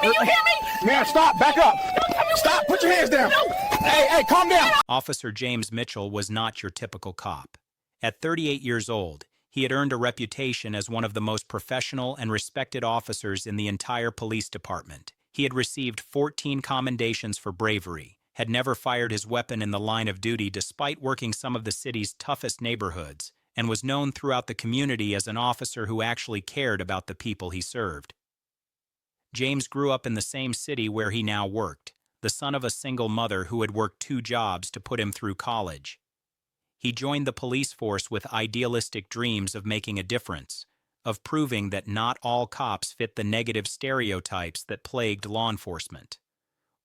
me, you hear me? Ma'am, stop, back up. Stop, put your hands down. Hey, calm down. Officer James Mitchell was not your typical cop. At 38 years old, he had earned a reputation as one of the most professional and respected officers in the entire police department. He had received 14 commendations for bravery, had never fired his weapon in the line of duty despite working some of the city's toughest neighborhoods, and was known throughout the community as an officer who actually cared about the people he served. James grew up in the same city where he now worked, the son of a single mother who had worked 2 jobs to put him through college. He joined the police force with idealistic dreams of making a difference, of proving that not all cops fit the negative stereotypes that plagued law enforcement.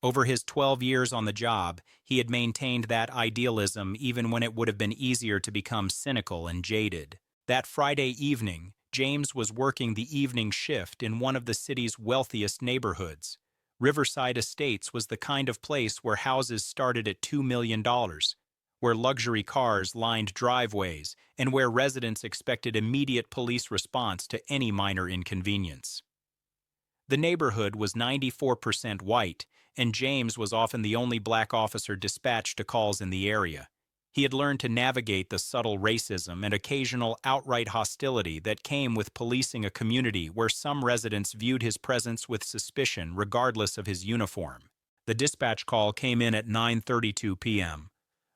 Over his 12 years on the job, he had maintained that idealism even when it would have been easier to become cynical and jaded. That Friday evening, James was working the evening shift in one of the city's wealthiest neighborhoods. Riverside Estates was the kind of place where houses started at $2 million, where luxury cars lined driveways, and where residents expected immediate police response to any minor inconvenience. The neighborhood was 94% white, and James was often the only black officer dispatched to calls in the area. He had learned to navigate the subtle racism and occasional outright hostility that came with policing a community where some residents viewed his presence with suspicion regardless of his uniform. The dispatch call came in at 9:32 p.m.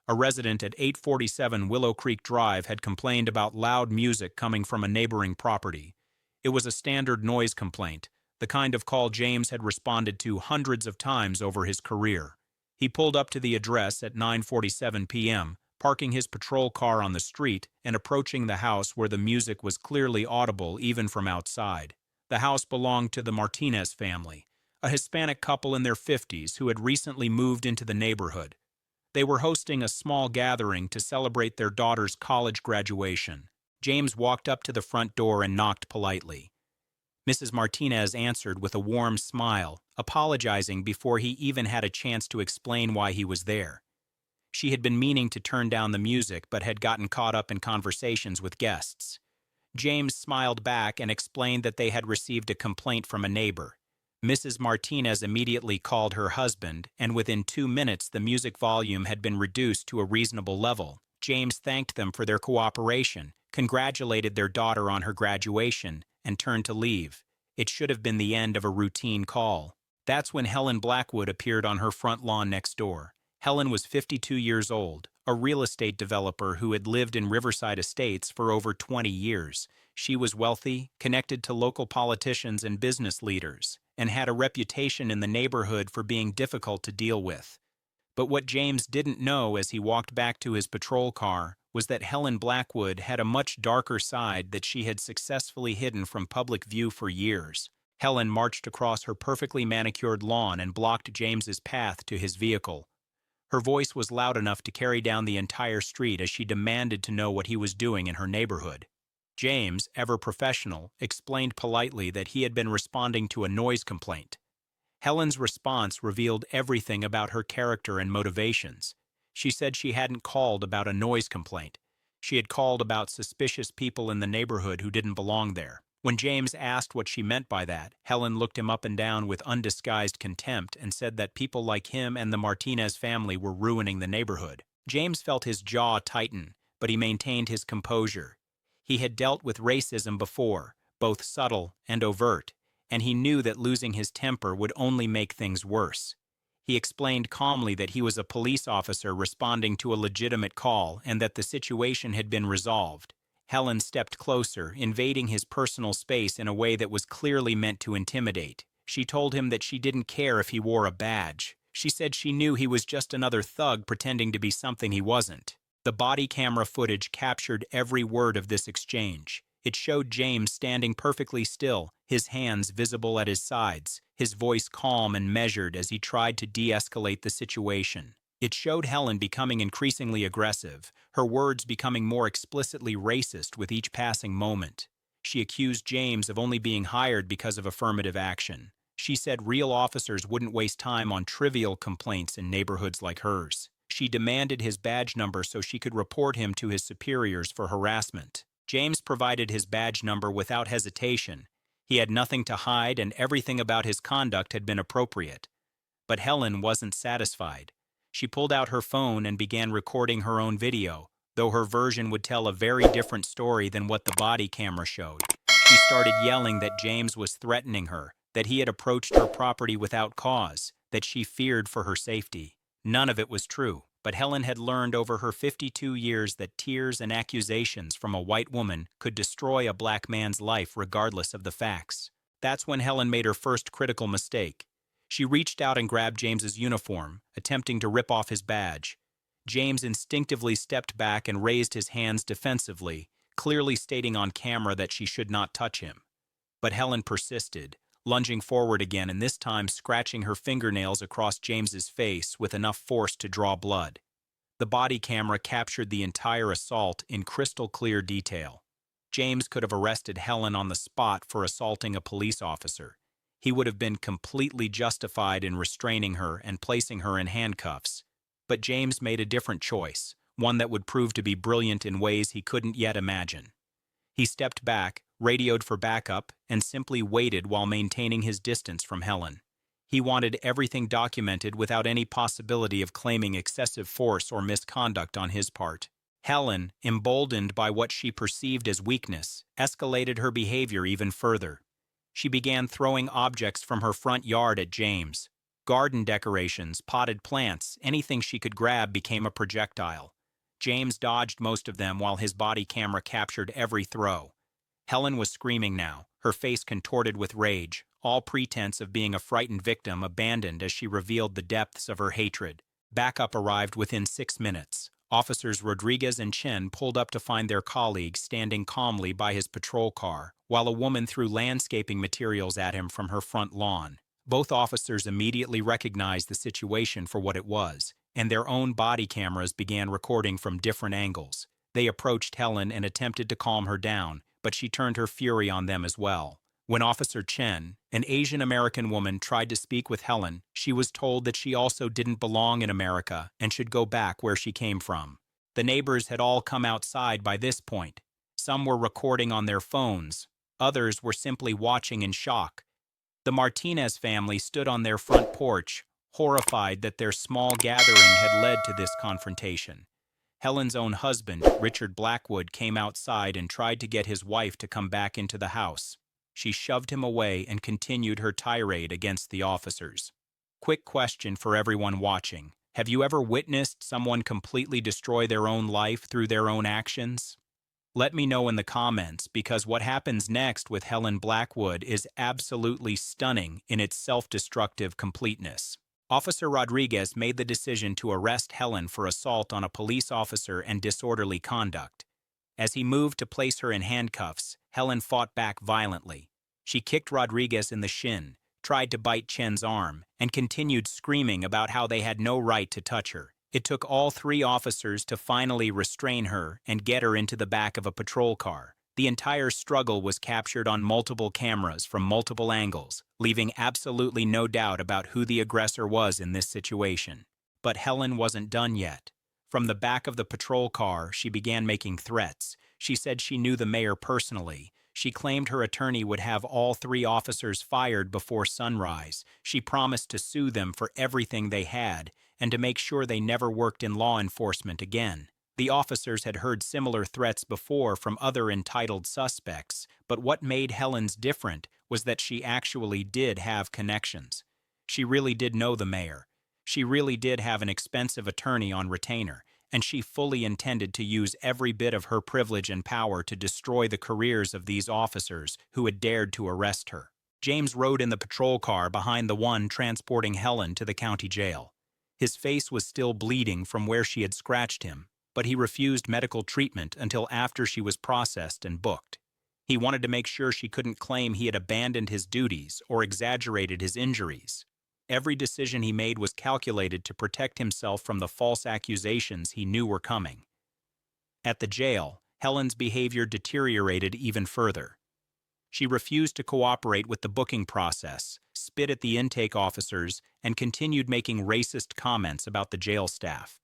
A resident at 847 Willow Creek Drive had complained about loud music coming from a neighboring property. It was a standard noise complaint, the kind of call James had responded to hundreds of times over his career. He pulled up to the address at 9:47 p.m., parking his patrol car on the street and approaching the house where the music was clearly audible even from outside. The house belonged to the Martinez family, a Hispanic couple in their 50s who had recently moved into the neighborhood. They were hosting a small gathering to celebrate their daughter's college graduation. James walked up to the front door and knocked politely. Mrs. Martinez answered with a warm smile, apologizing before he even had a chance to explain why he was there. She had been meaning to turn down the music but had gotten caught up in conversations with guests. James smiled back and explained that they had received a complaint from a neighbor. Mrs. Martinez immediately called her husband, and within 2 minutes the music volume had been reduced to a reasonable level. James thanked them for their cooperation, congratulated their daughter on her graduation, and turned to leave. It should have been the end of a routine call. That's when Helen Blackwood appeared on her front lawn next door. Helen was 52 years old, a real estate developer who had lived in Riverside Estates for over 20 years. She was wealthy, connected to local politicians and business leaders, and had a reputation in the neighborhood for being difficult to deal with. But what James didn't know as he walked back to his patrol car was that Helen Blackwood had a much darker side that she had successfully hidden from public view for years. Helen marched across her perfectly manicured lawn and blocked James's path to his vehicle. Her voice was loud enough to carry down the entire street as she demanded to know what he was doing in her neighborhood. James, ever professional, explained politely that he had been responding to a noise complaint. Helen's response revealed everything about her character and motivations. She said she hadn't called about a noise complaint. She had called about suspicious people in the neighborhood who didn't belong there. When James asked what she meant by that, Helen looked him up and down with undisguised contempt and said that people like him and the Martinez family were ruining the neighborhood. James felt his jaw tighten, but he maintained his composure. He had dealt with racism before, both subtle and overt, and he knew that losing his temper would only make things worse. He explained calmly that he was a police officer responding to a legitimate call and that the situation had been resolved. Helen stepped closer, invading his personal space in a way that was clearly meant to intimidate. She told him that she didn't care if he wore a badge. She said she knew he was just another thug pretending to be something he wasn't. The body camera footage captured every word of this exchange. It showed James standing perfectly still, his hands visible at his sides, his voice calm and measured as he tried to de-escalate the situation. It showed Helen becoming increasingly aggressive, her words becoming more explicitly racist with each passing moment. She accused James of only being hired because of affirmative action. She said real officers wouldn't waste time on trivial complaints in neighborhoods like hers. She demanded his badge number so she could report him to his superiors for harassment. James provided his badge number without hesitation. He had nothing to hide and everything about his conduct had been appropriate. But Helen wasn't satisfied. She pulled out her phone and began recording her own video, though her version would tell a very different story than what the body camera showed. She started yelling that James was threatening her, that he had approached her property without cause, that she feared for her safety. None of it was true, but Helen had learned over her 52 years that tears and accusations from a white woman could destroy a black man's life regardless of the facts. That's when Helen made her first critical mistake. She reached out and grabbed James's uniform, attempting to rip off his badge. James instinctively stepped back and raised his hands defensively, clearly stating on camera that she should not touch him. But Helen persisted, lunging forward again and this time scratching her fingernails across James's face with enough force to draw blood. The body camera captured the entire assault in crystal clear detail. James could have arrested Helen on the spot for assaulting a police officer. He would have been completely justified in restraining her and placing her in handcuffs. But James made a different choice, one that would prove to be brilliant in ways he couldn't yet imagine. He stepped back, radioed for backup, and simply waited while maintaining his distance from Helen. He wanted everything documented without any possibility of claiming excessive force or misconduct on his part. Helen, emboldened by what she perceived as weakness, escalated her behavior even further. She began throwing objects from her front yard at James. Garden decorations, potted plants, anything she could grab became a projectile. James dodged most of them while his body camera captured every throw. Helen was screaming now, her face contorted with rage, all pretense of being a frightened victim abandoned as she revealed the depths of her hatred. Backup arrived within 6 minutes. Officers Rodriguez and Chen pulled up to find their colleague standing calmly by his patrol car, while a woman threw landscaping materials at him from her front lawn. Both officers immediately recognized the situation for what it was, and their own body cameras began recording from different angles. They approached Helen and attempted to calm her down, but she turned her fury on them as well. When Officer Chen, an Asian American woman, tried to speak with Helen, she was told that she also didn't belong in America and should go back where she came from. The neighbors had all come outside by this point. Some were recording on their phones. Others were simply watching in shock. The Martinez family stood on their front porch, horrified that their small gathering had led to this confrontation. Helen's own husband, Richard Blackwood, came outside and tried to get his wife to come back into the house. She shoved him away and continued her tirade against the officers. Quick question for everyone watching. Have you ever witnessed someone completely destroy their own life through their own actions? Let me know in the comments, because what happens next with Helen Blackwood is absolutely stunning in its self-destructive completeness. Officer Rodriguez made the decision to arrest Helen for assault on a police officer and disorderly conduct. As he moved to place her in handcuffs, Helen fought back violently. She kicked Rodriguez in the shin, tried to bite Chen's arm, and continued screaming about how they had no right to touch her. It took all 3 officers to finally restrain her and get her into the back of a patrol car. The entire struggle was captured on multiple cameras from multiple angles, leaving absolutely no doubt about who the aggressor was in this situation. But Helen wasn't done yet. From the back of the patrol car, she began making threats. She said she knew the mayor personally. She claimed her attorney would have all 3 officers fired before sunrise. She promised to sue them for everything they had and to make sure they never worked in law enforcement again. The officers had heard similar threats before from other entitled suspects, but what made Helen's different was that she actually did have connections. She really did know the mayor. She really did have an expensive attorney on retainer, and she fully intended to use every bit of her privilege and power to destroy the careers of these officers who had dared to arrest her. James rode in the patrol car behind the one transporting Helen to the county jail. His face was still bleeding from where she had scratched him, but he refused medical treatment until after she was processed and booked. He wanted to make sure she couldn't claim he had abandoned his duties or exaggerated his injuries. Every decision he made was calculated to protect himself from the false accusations he knew were coming. At the jail, Helen's behavior deteriorated even further. She refused to cooperate with the booking process, spit at the intake officers, and continued making racist comments about the jail staff.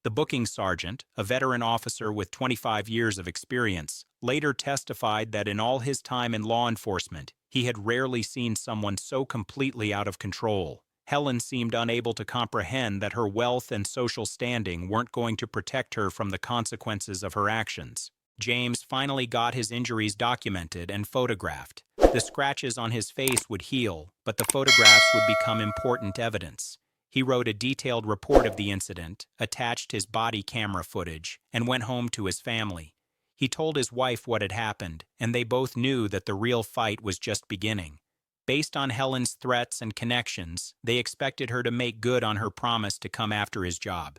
The booking sergeant, a veteran officer with 25 years of experience, later testified that in all his time in law enforcement, He had rarely seen someone so completely out of control. Helen seemed unable to comprehend that her wealth and social standing weren't going to protect her from the consequences of her actions. James finally got his injuries documented and photographed. The scratches on his face would heal, but the photographs would become important evidence. He wrote a detailed report of the incident, attached his body camera footage, and went home to his family. He told his wife what had happened, and they both knew that the real fight was just beginning. Based on Helen's threats and connections, they expected her to make good on her promise to come after his job.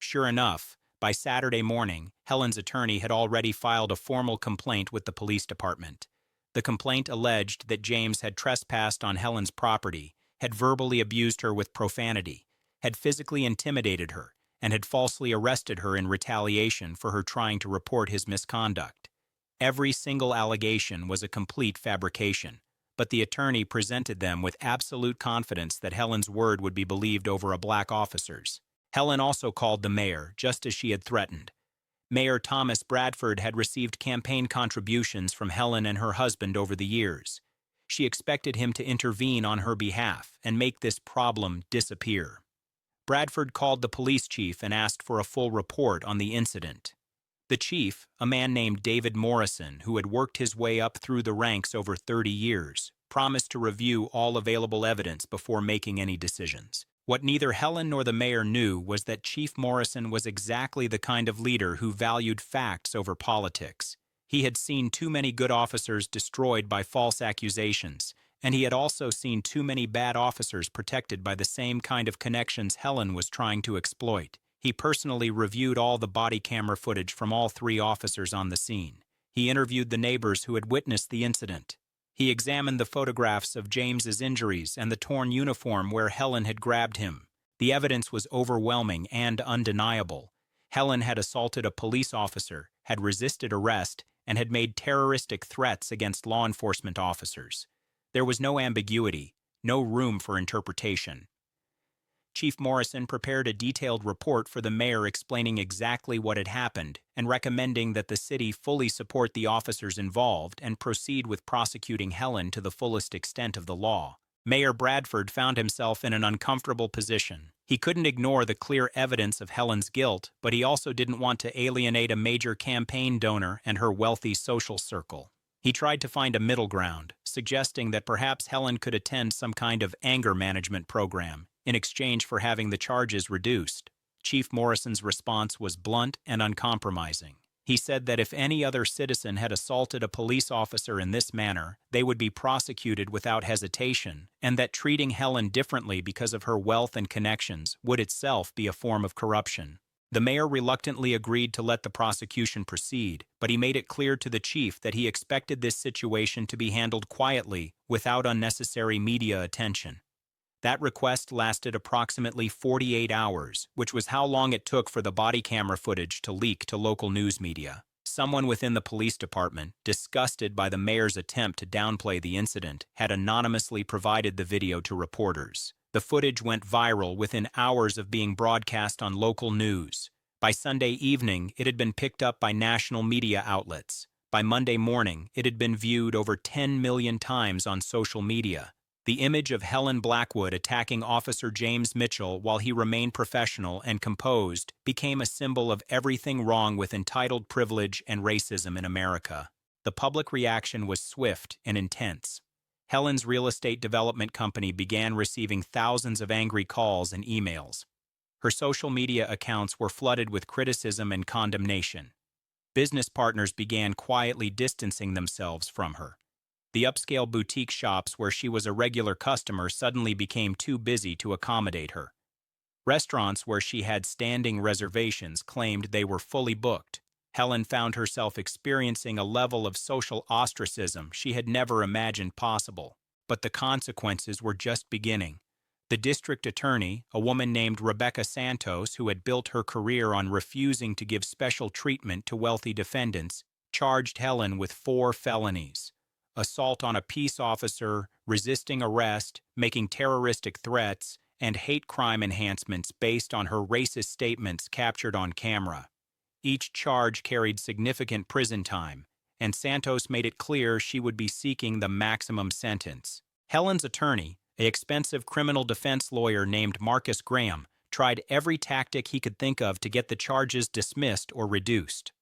Sure enough, by Saturday morning, Helen's attorney had already filed a formal complaint with the police department. The complaint alleged that James had trespassed on Helen's property, had verbally abused her with profanity, had physically intimidated her, and had falsely arrested her in retaliation for her trying to report his misconduct. Every single allegation was a complete fabrication, but the attorney presented them with absolute confidence that Helen's word would be believed over a black officer's. Helen also called the mayor, just as she had threatened. Mayor Thomas Bradford had received campaign contributions from Helen and her husband over the years. She expected him to intervene on her behalf and make this problem disappear. Bradford called the police chief and asked for a full report on the incident. The chief, a man named David Morrison, who had worked his way up through the ranks over 30 years, promised to review all available evidence before making any decisions. What neither Helen nor the mayor knew was that Chief Morrison was exactly the kind of leader who valued facts over politics. He had seen too many good officers destroyed by false accusations, and he had also seen too many bad officers protected by the same kind of connections Helen was trying to exploit. He personally reviewed all the body camera footage from all 3 officers on the scene. He interviewed the neighbors who had witnessed the incident. He examined the photographs of James's injuries and the torn uniform where Helen had grabbed him. The evidence was overwhelming and undeniable. Helen had assaulted a police officer, had resisted arrest, and had made terroristic threats against law enforcement officers. There was no ambiguity, no room for interpretation. Chief Morrison prepared a detailed report for the mayor explaining exactly what had happened and recommending that the city fully support the officers involved and proceed with prosecuting Helen to the fullest extent of the law. Mayor Bradford found himself in an uncomfortable position. He couldn't ignore the clear evidence of Helen's guilt, but he also didn't want to alienate a major campaign donor and her wealthy social circle. He tried to find a middle ground, suggesting that perhaps Helen could attend some kind of anger management program in exchange for having the charges reduced. Chief Morrison's response was blunt and uncompromising. He said that if any other citizen had assaulted a police officer in this manner, they would be prosecuted without hesitation, and that treating Helen differently because of her wealth and connections would itself be a form of corruption. The mayor reluctantly agreed to let the prosecution proceed, but he made it clear to the chief that he expected this situation to be handled quietly, without unnecessary media attention. That request lasted approximately 48 hours, which was how long it took for the body camera footage to leak to local news media. Someone within the police department, disgusted by the mayor's attempt to downplay the incident, had anonymously provided the video to reporters. The footage went viral within hours of being broadcast on local news. By Sunday evening, it had been picked up by national media outlets. By Monday morning, it had been viewed over 10 million times on social media. The image of Helen Blackwood attacking Officer James Mitchell while he remained professional and composed became a symbol of everything wrong with entitled privilege and racism in America. The public reaction was swift and intense. Helen's real estate development company began receiving thousands of angry calls and emails. Her social media accounts were flooded with criticism and condemnation. Business partners began quietly distancing themselves from her. The upscale boutique shops where she was a regular customer suddenly became too busy to accommodate her. Restaurants where she had standing reservations claimed they were fully booked. Helen found herself experiencing a level of social ostracism she had never imagined possible. But the consequences were just beginning. The district attorney, a woman named Rebecca Santos, who had built her career on refusing to give special treatment to wealthy defendants, charged Helen with 4 felonies: assault on a peace officer, resisting arrest, making terroristic threats, and hate crime enhancements based on her racist statements captured on camera. Each charge carried significant prison time, and Santos made it clear she would be seeking the maximum sentence. Helen's attorney, an expensive criminal defense lawyer named Marcus Graham, tried every tactic he could think of to get the charges dismissed or reduced.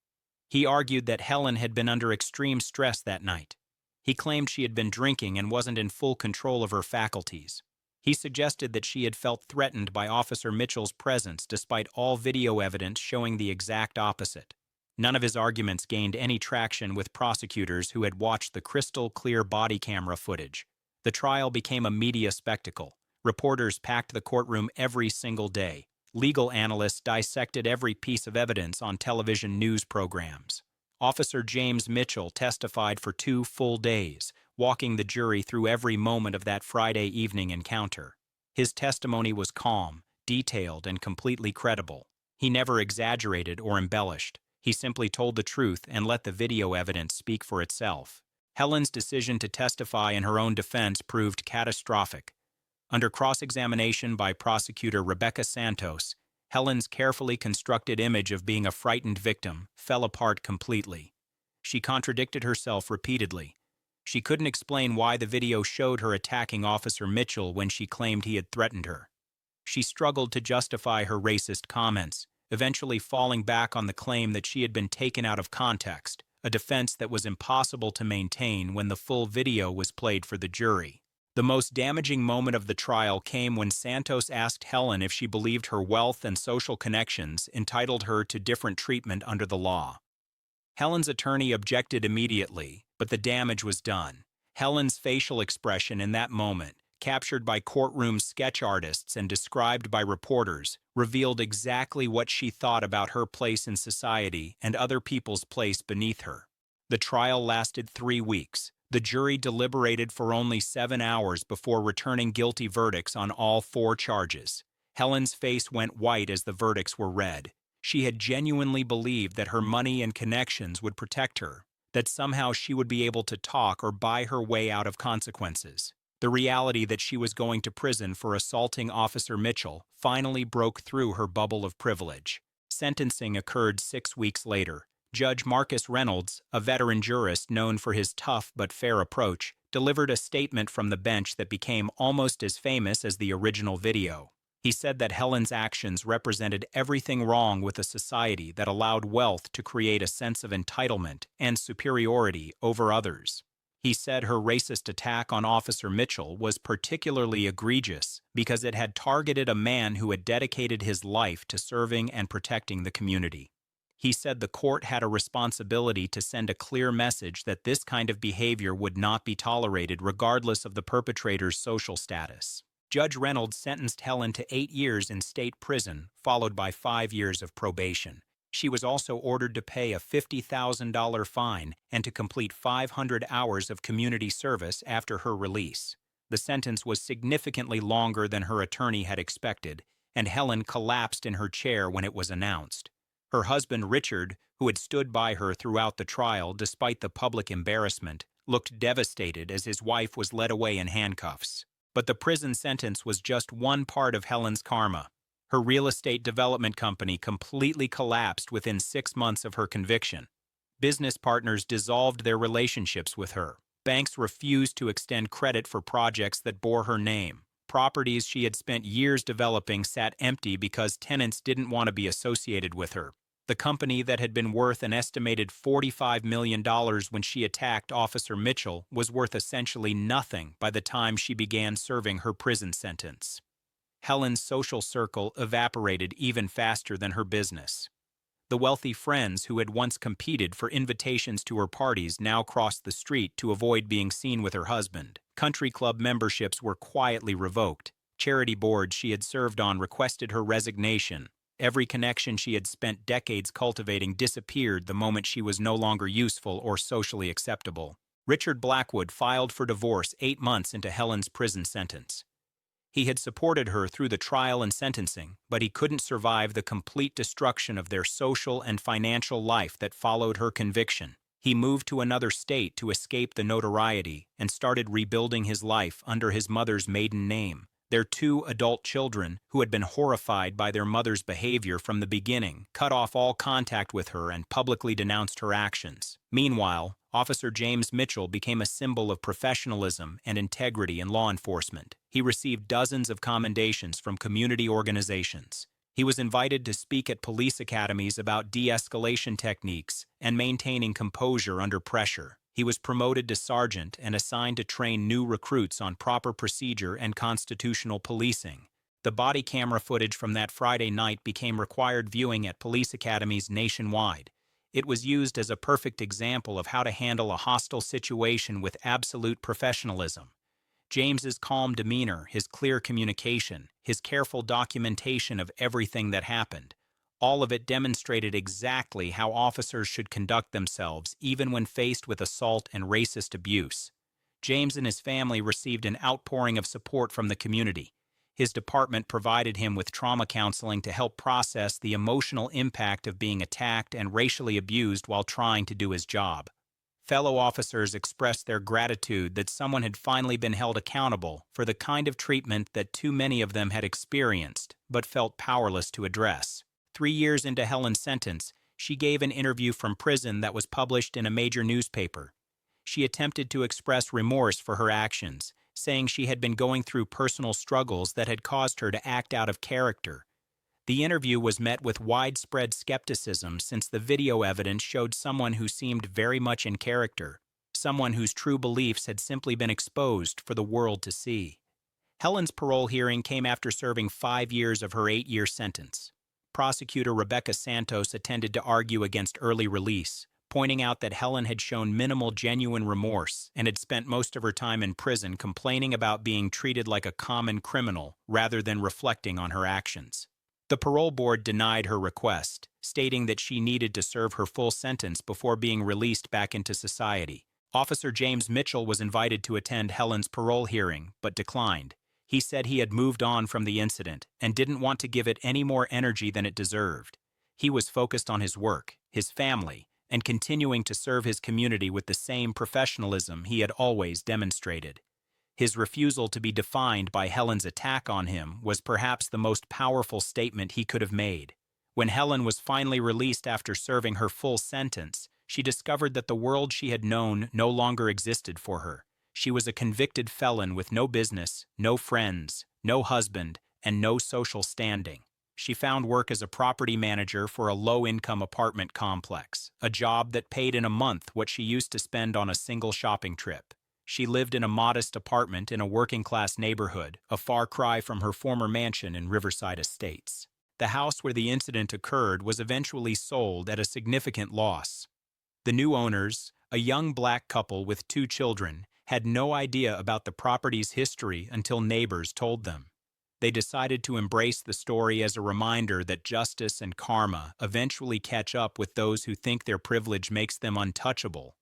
He argued that Helen had been under extreme stress that night. He claimed she had been drinking and wasn't in full control of her faculties. He suggested that she had felt threatened by Officer Mitchell's presence despite all video evidence showing the exact opposite. None of his arguments gained any traction with prosecutors who had watched the crystal-clear body camera footage. The trial became a media spectacle. Reporters packed the courtroom every single day. Legal analysts dissected every piece of evidence on television news programs. Officer James Mitchell testified for 2 full days, walking the jury through every moment of that Friday evening encounter. His testimony was calm, detailed, and completely credible. He never exaggerated or embellished. He simply told the truth and let the video evidence speak for itself. Helen's decision to testify in her own defense proved catastrophic. Under cross-examination by prosecutor Rebecca Santos, Helen's carefully constructed image of being a frightened victim fell apart completely. She contradicted herself repeatedly. She couldn't explain why the video showed her attacking Officer Mitchell when she claimed he had threatened her. She struggled to justify her racist comments, eventually falling back on the claim that she had been taken out of context, a defense that was impossible to maintain when the full video was played for the jury. The most damaging moment of the trial came when Santos asked Helen if she believed her wealth and social connections entitled her to different treatment under the law. Helen's attorney objected immediately, but the damage was done. Helen's facial expression in that moment, captured by courtroom sketch artists and described by reporters, revealed exactly what she thought about her place in society and other people's place beneath her. The trial lasted 3 weeks. The jury deliberated for only 7 hours before returning guilty verdicts on all 4 charges. Helen's face went white as the verdicts were read. She had genuinely believed that her money and connections would protect her, that somehow she would be able to talk or buy her way out of consequences. The reality that she was going to prison for assaulting Officer Mitchell finally broke through her bubble of privilege. Sentencing occurred 6 weeks later. Judge Marcus Reynolds, a veteran jurist known for his tough but fair approach, delivered a statement from the bench that became almost as famous as the original video. He said that Helen's actions represented everything wrong with a society that allowed wealth to create a sense of entitlement and superiority over others. He said her racist attack on Officer Mitchell was particularly egregious because it had targeted a man who had dedicated his life to serving and protecting the community. He said the court had a responsibility to send a clear message that this kind of behavior would not be tolerated regardless of the perpetrator's social status. Judge Reynolds sentenced Helen to 8 years in state prison, followed by 5 years of probation. She was also ordered to pay a $50,000 fine and to complete 500 hours of community service after her release. The sentence was significantly longer than her attorney had expected, and Helen collapsed in her chair when it was announced. Her husband, Richard, who had stood by her throughout the trial despite the public embarrassment, looked devastated as his wife was led away in handcuffs. But the prison sentence was just one part of Helen's karma. Her real estate development company completely collapsed within 6 months of her conviction. Business partners dissolved their relationships with her. Banks refused to extend credit for projects that bore her name. Properties she had spent years developing sat empty because tenants didn't want to be associated with her. The company that had been worth an estimated $45 million when she attacked Officer Mitchell was worth essentially nothing by the time she began serving her prison sentence. Helen's social circle evaporated even faster than her business. The wealthy friends who had once competed for invitations to her parties now crossed the street to avoid being seen with her husband. Country club memberships were quietly revoked. Charity boards she had served on requested her resignation. Every connection she had spent decades cultivating disappeared the moment she was no longer useful or socially acceptable. Richard Blackwood filed for divorce 8 months into Helen's prison sentence. He had supported her through the trial and sentencing, but he couldn't survive the complete destruction of their social and financial life that followed her conviction. He moved to another state to escape the notoriety and started rebuilding his life under his mother's maiden name. Their 2 adult children, who had been horrified by their mother's behavior from the beginning, cut off all contact with her and publicly denounced her actions. Meanwhile, Officer James Mitchell became a symbol of professionalism and integrity in law enforcement. He received dozens of commendations from community organizations. He was invited to speak at police academies about de-escalation techniques and maintaining composure under pressure. He was promoted to sergeant and assigned to train new recruits on proper procedure and constitutional policing. The body camera footage from that Friday night became required viewing at police academies nationwide. It was used as a perfect example of how to handle a hostile situation with absolute professionalism. James's calm demeanor, his clear communication, his careful documentation of everything that happened, all of it demonstrated exactly how officers should conduct themselves even when faced with assault and racist abuse. James and his family received an outpouring of support from the community. His department provided him with trauma counseling to help process the emotional impact of being attacked and racially abused while trying to do his job. Fellow officers expressed their gratitude that someone had finally been held accountable for the kind of treatment that too many of them had experienced but felt powerless to address. 3 years into Helen's sentence, she gave an interview from prison that was published in a major newspaper. She attempted to express remorse for her actions, saying she had been going through personal struggles that had caused her to act out of character. The interview was met with widespread skepticism since the video evidence showed someone who seemed very much in character, someone whose true beliefs had simply been exposed for the world to see. Helen's parole hearing came after serving 5 years of her 8-year sentence. Prosecutor Rebecca Santos attended to argue against early release, pointing out that Helen had shown minimal genuine remorse and had spent most of her time in prison complaining about being treated like a common criminal rather than reflecting on her actions. The parole board denied her request, stating that she needed to serve her full sentence before being released back into society. Officer James Mitchell was invited to attend Helen's parole hearing, but declined. He said he had moved on from the incident and didn't want to give it any more energy than it deserved. He was focused on his work, his family, and continuing to serve his community with the same professionalism he had always demonstrated. His refusal to be defined by Helen's attack on him was perhaps the most powerful statement he could have made. When Helen was finally released after serving her full sentence, she discovered that the world she had known no longer existed for her. She was a convicted felon with no business, no friends, no husband, and no social standing. She found work as a property manager for a low-income apartment complex, a job that paid in a month what she used to spend on a single shopping trip. She lived in a modest apartment in a working-class neighborhood, a far cry from her former mansion in Riverside Estates. The house where the incident occurred was eventually sold at a significant loss. The new owners, a young black couple with 2 children, had no idea about the property's history until neighbors told them. They decided to embrace the story as a reminder that justice and karma eventually catch up with those who think their privilege makes them untouchable.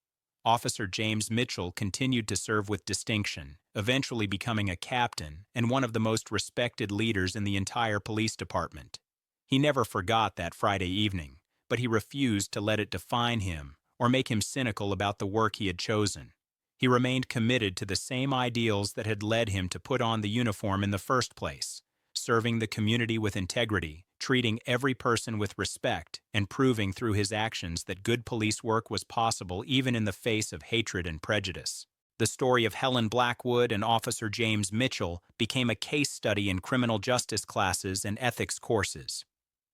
Officer James Mitchell continued to serve with distinction, eventually becoming a captain and one of the most respected leaders in the entire police department. He never forgot that Friday evening, but he refused to let it define him or make him cynical about the work he had chosen. He remained committed to the same ideals that had led him to put on the uniform in the first place, serving the community with integrity, treating every person with respect, and proving through his actions that good police work was possible even in the face of hatred and prejudice. The story of Helen Blackwood and Officer James Mitchell became a case study in criminal justice classes and ethics courses.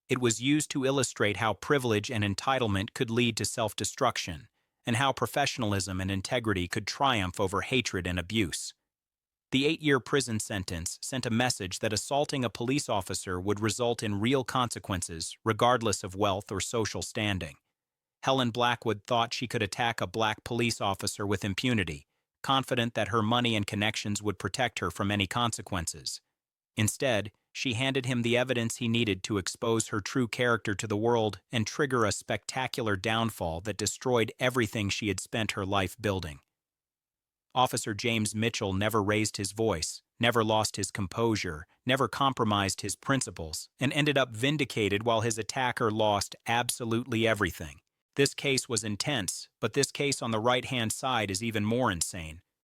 It was used to illustrate how privilege and entitlement could lead to self-destruction, and how professionalism and integrity could triumph over hatred and abuse. The 8-year prison sentence sent a message that assaulting a police officer would result in real consequences, regardless of wealth or social standing. Helen Blackwood thought she could attack a black police officer with impunity, confident that her money and connections would protect her from any consequences. Instead, she handed him the evidence he needed to expose her true character to the world and trigger a spectacular downfall that destroyed everything she had spent her life building. Officer James Mitchell never raised his voice, never lost his composure, never compromised his principles, and ended up vindicated while his attacker lost absolutely everything. This case was intense, but this case on the right-hand side is even more insane.